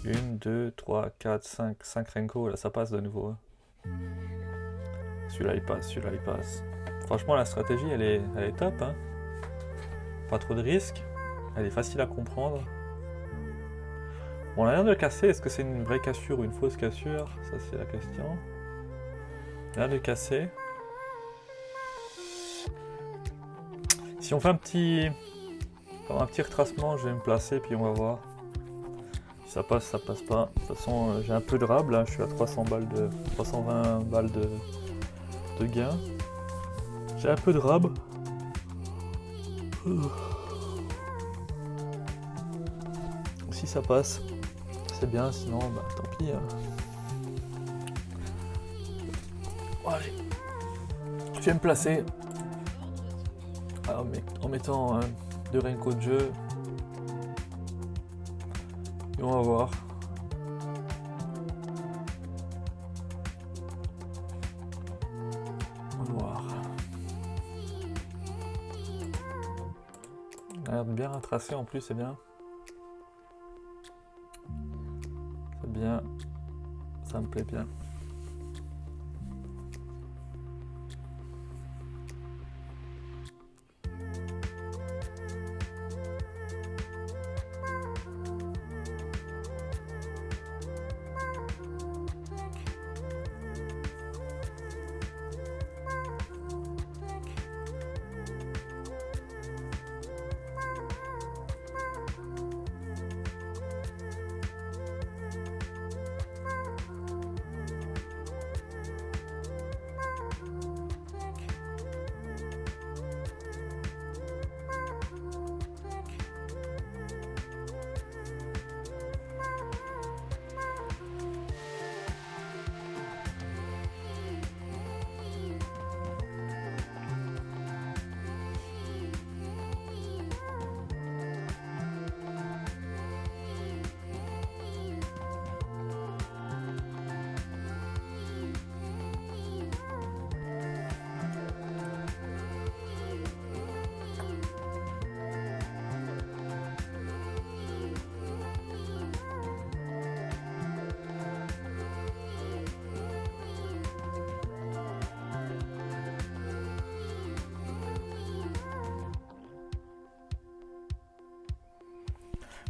1, 2, 3, 4, 5 Renko, là ça passe de nouveau. Hein. Celui-là il passe, celui-là il passe. Franchement la stratégie elle est top. Hein. Pas trop de risques, elle est facile à comprendre. Bon, on a l'air de casser, est-ce que c'est une vraie cassure ou une fausse cassure? Ça c'est la question. On a l'air de casser. Si on fait un petit retracement, je vais me placer puis on va voir. Si ça passe pas. De toute façon, j'ai un peu de rab là, je suis à 320 balles de gain. J'ai un peu de rab. Si ça passe, c'est bien, sinon bah, tant pis. Hein. Bon, allez. Je vais me placer. En mettant 2 Renko de jeu. Et on va voir. On va voir. On a l'air de bien retracer en plus, c'est bien. C'est bien. Ça me plaît bien.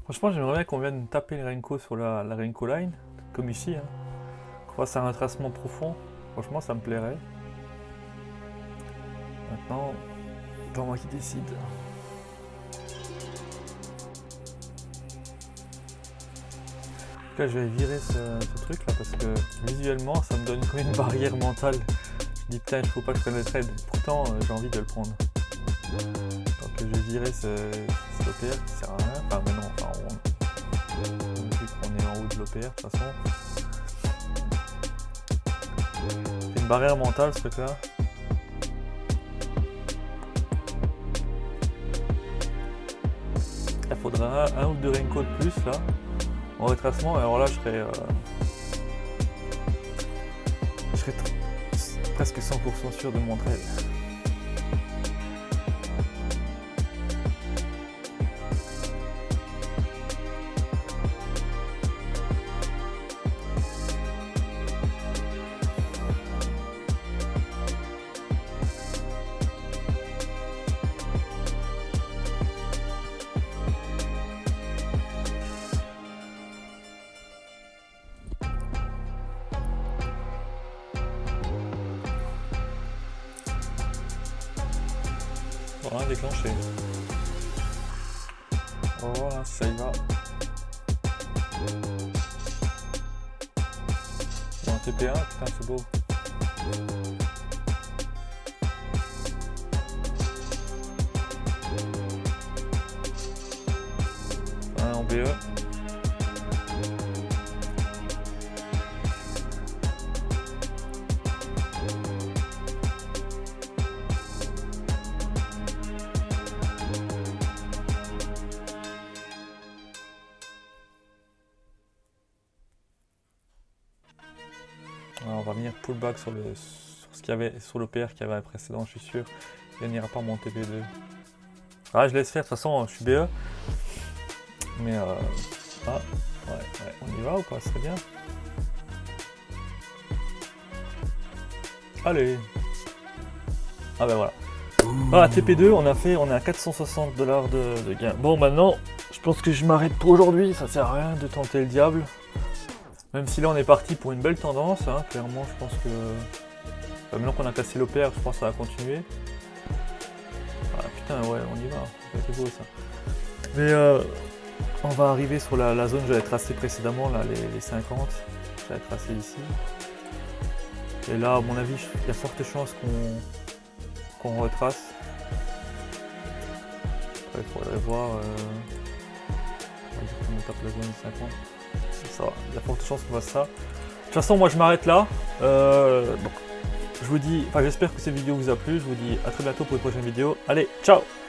Franchement, j'aimerais bien qu'on vienne taper le Renko sur la Renko line, comme ici. Hein. On fasse un retracement profond. Franchement, ça me plairait. Maintenant, c'est pas moi qui décide. En tout cas, je vais virer ce truc là parce que visuellement, ça me donne comme une barrière mentale. Je dis putain, il faut pas que je prenne le trade. Pourtant, j'ai envie de le prendre. Donc, je vais virer ce OPR qui sert à rien. Enfin, mais non, enfin, vu qu'on est en haut de l'OPR de toute façon. C'est une barrière mentale ce truc là. Il faudra un ou deux Renko de plus là en retracement, alors là je serais presque 100% sûr de mon trade. Voilà, déclenché. Voilà, ça y va. Bon, un TP1, putain, c'est beau. Un en BE. Alors, on va venir pullback sur ce qu'il y avait sur l'OPR qu'il y avait précédent, je suis sûr. Il n'ira pas mon TP2. Ah, je laisse faire, de toute façon, je suis BE. Mais ah, ouais, on y va ou pas? Ce serait bien. Allez. Ah ben voilà. Voilà, TP2, on est à 460 $ de gain. Bon, maintenant, je pense que je m'arrête pour aujourd'hui. Ça sert à rien de tenter le diable. Même si là, on est parti pour une belle tendance. Hein, clairement, je pense que... maintenant qu'on a cassé l'OPR, je pense que ça va continuer. Ah putain, ouais, on y va. C'est beau ça. Mais on va arriver sur la zone que j'avais tracée précédemment, là, les 50. J'avais tracé ici. Et là, à mon avis, il y a forte chance qu'on retrace. Après, il faudrait voir. On tape la zone 50. Ça va. Il y a forte chance qu'on fasse ça. De toute façon, moi je m'arrête là. Bon, je vous dis, j'espère que cette vidéo vous a plu. Je vous dis à très bientôt pour une prochaine vidéo. Allez, ciao!